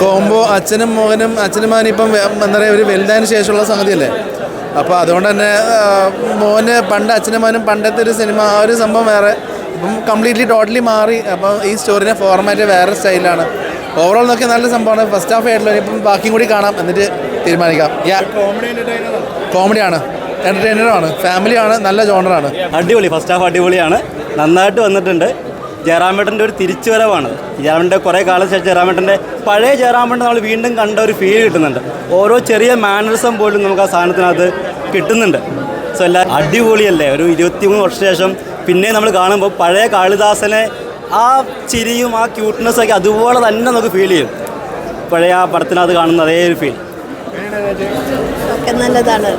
Combo അച്ഛനും മകനും ഇപ്പം എന്താ പറയുക ഒരു വലുതായതിനു ശേഷമുള്ള സംഗതിയല്ലേ. അപ്പോൾ അതുകൊണ്ട് തന്നെ മോന് പണ്ട് അച്ഛനും മകനും പണ്ടത്തെ ഒരു സിനിമ ആ ഒരു സംഭവം വേറെ ഇപ്പം കംപ്ലീറ്റ്ലി ടോട്ടലി മാറി. അപ്പം ഈ സ്റ്റോറിൻ്റെ ഫോർമാറ്റ് വേറെ സ്റ്റൈലാണ്. ഓവറോൾ നോക്കിയാൽ നല്ല സംഭവമാണ്. ഫസ്റ്റ് ഹാഫ് ആയിട്ടുള്ള ഇപ്പം ബാക്കിയും കൂടി കാണാം എന്നിട്ട് തീരുമാനിക്കാം. കോമഡിയാണ്, എൻ്റർടൈനറാണ്, ഫാമിലിയാണ്, നല്ല ജോണറാണ്. അടിപൊളി. ഫസ്റ്റ് ഹാഫ് അടിപൊളിയാണ്, നന്നായിട്ട് വന്നിട്ടുണ്ട്. ജയറാമേട്ടൻ്റെ ഒരു തിരിച്ചുവരവാണ്. ജയറാമേട്ടൻ്റെ കുറേ കാലം ശേഷം ജയറാമേട്ടൻ്റെ പഴയ ജയറാമേട്ടൻ നമ്മൾ വീണ്ടും കണ്ട ഒരു ഫീൽ കിട്ടുന്നുണ്ട്. ഓരോ ചെറിയ മാനറിസം പോലും നമുക്ക് ആ സാധനത്തിനകത്ത് കിട്ടുന്നുണ്ട്. സോ എല്ലാം അടിപൊളിയല്ലേ. ഒരു 23 വർഷം ശേഷം പിന്നെ നമ്മൾ കാണുമ്പോൾ പഴയ കാളിദാസനെ ആ ചിരിയും ആ ക്യൂട്ട്നെസ്സൊക്കെ അതുപോലെ തന്നെ നമുക്ക് ഫീൽ ചെയ്യും. പഴയ ആ പടത്തിനകത്ത് കാണുന്ന അതേ ഒരു ഫീൽ നല്ലതാണ്.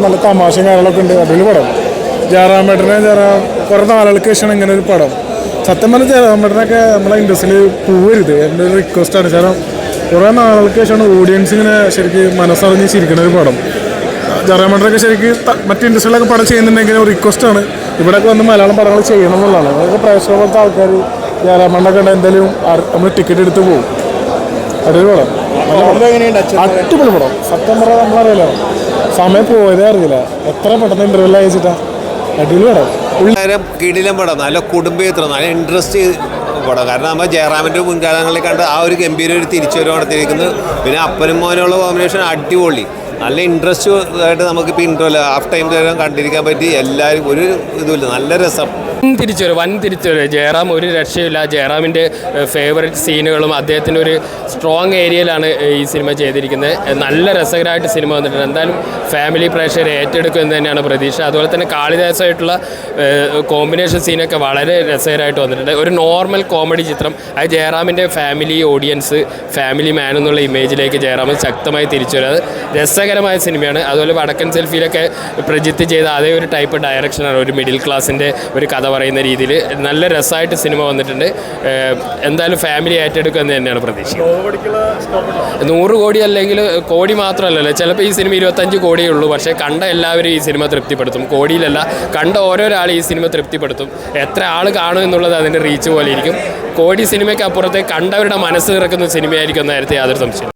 നല്ല തമാശയും കാര്യങ്ങളൊക്കെ ഉണ്ട്. അടിപൊളി പടം. ജയറാമേട്ടനെ കുറേ നാളുകൾക്ക് ശേഷമാണ് ഇങ്ങനെ ഒരു പടം. സത്യം പറഞ്ഞ ജയറാമേട്ടനൊക്കെ നമ്മളെ ഇൻഡസ്ട്രിയിൽ പോവരുത്, എൻ്റെ ഒരു റിക്വസ്റ്റാണ്. കാരണം കുറേ നാളുകൾക്ക് ശേഷമാണ് ഓഡിയൻസ് ഇങ്ങനെ ശരിക്കും മനസ്സറിഞ്ഞ് ചിരിക്കുന്ന ഒരു പടം. ജയറാമേട്ടനൊക്കെ ശരിക്കും മറ്റ് ഇൻഡസ്ട്രിയിലൊക്കെ പടം ചെയ്യുന്നുണ്ടെങ്കിൽ ഒരു റിക്വസ്റ്റാണ് ഇവിടെയൊക്കെ വന്ന് മലയാളം പടങ്ങൾ ചെയ്യണം എന്നുള്ളതാണ്. അതൊക്കെ പ്രേക്ഷക പോലത്തെ ആൾക്കാർ ജയറാമേട്ടനൊക്കെ എന്തായാലും നമ്മൾ ടിക്കറ്റ് എടുത്ത് പോകും. അടിപൊളി പടം, അടിപൊളി പടം. സത്യം പറഞ്ഞാൽ നമ്മളറിയില്ല, സമയം പോയതേ അറിയില്ല. എത്ര പെട്ടെന്ന് ഇൻ്റർവ്യൂ അയച്ചിട്ടാ. അടിപൊളി പടം, കിടിലം പടം, നല്ല കുടുംബചിത്രം, നല്ല ഇൻട്രസ്റ്റ് പടം. കാരണം നമ്മൾ ജയറാമിൻ്റെ മുൻകാലങ്ങളിൽ കണ്ട് ആ ഒരു ഗംഭീര ഒരു തിരിച്ചുവരവ് നടത്തിയിരിക്കുന്നത്. പിന്നെ അപ്പനും മോനുള്ള കോമ്പിനേഷൻ അടിപൊളി, നല്ല ഇൻട്രസ്റ്റ് ആയിട്ട് നമുക്കിപ്പോൾ ഇൻട്രോല്ല ഹാഫ് ടൈം തരാൻ കണ്ടിരിക്കാൻ പറ്റി. എല്ലാവരും ഒരു ഇതുമില്ല, നല്ല രസം. വൻ തിരിച്ചുവരവ്. ജയറാം ഒരു രക്ഷയില്ല. ജയറാമിൻ്റെ ഫേവറേറ്റ് സീനുകളും അദ്ദേഹത്തിൻ്റെ ഒരു സ്ട്രോങ് ഏരിയയിലാണ് ഈ സിനിമ ചെയ്തിരിക്കുന്നത്. നല്ല രസകരമായിട്ട് സിനിമ വന്നിട്ടുണ്ട്. എന്തായാലും ഫാമിലി പ്രേക്ഷകരെ ഏറ്റെടുക്കും എന്ന് തന്നെയാണ് പ്രതീക്ഷ. അതുപോലെ തന്നെ കാളിദാസമായിട്ടുള്ള കോമ്പിനേഷൻ സീനൊക്കെ വളരെ രസകരമായിട്ട് വന്നിട്ടുണ്ട്. ഒരു നോർമൽ കോമഡി ചിത്രം. അത് ജയറാമിൻ്റെ ഫാമിലി ഓഡിയൻസ്, ഫാമിലി മാൻ എന്നുള്ള ഇമേജിലേക്ക് ജയറാം ശക്തമായി തിരിച്ചു വരും. അത് രസകരമായ സിനിമയാണ്. അതുപോലെ വടക്കൻ സെൽഫിയിലൊക്കെ പ്രജിത്ത് ചെയ്ത അതേ ഒരു ടൈപ്പ് ഡയറക്ഷനാണ്. ഒരു മിഡിൽ ക്ലാസിൻ്റെ ഒരു കഥ പറയുന്ന രീതിയിൽ നല്ല രസമായിട്ട് സിനിമ വന്നിട്ടുണ്ട്. എന്തായാലും ഫാമിലി ഏറ്റെടുക്കുക എന്ന് തന്നെയാണ് പ്രതീക്ഷ. 100 കോടി അല്ലെങ്കിൽ കോടി മാത്രമല്ലല്ലോ, ചിലപ്പോൾ ഈ സിനിമ 25 കോടിയേ ഉള്ളൂ. പക്ഷേ കണ്ട എല്ലാവരും ഈ സിനിമ തൃപ്തിപ്പെടുത്തും. കോടിയിലല്ല, കണ്ട ഓരോരാൾ ഈ സിനിമ തൃപ്തിപ്പെടുത്തും. എത്ര ആൾ കാണും എന്നുള്ളത് അതിൻ്റെ റീച്ച് പോലെ ഇരിക്കും. കോടി സിനിമയ്ക്ക് അപ്പുറത്തെ കണ്ടവരുടെ മനസ്സ് നിറക്കുന്ന സിനിമയായിരിക്കും എന്ന കാര്യത്തിൽ യാതൊരു സംശയം.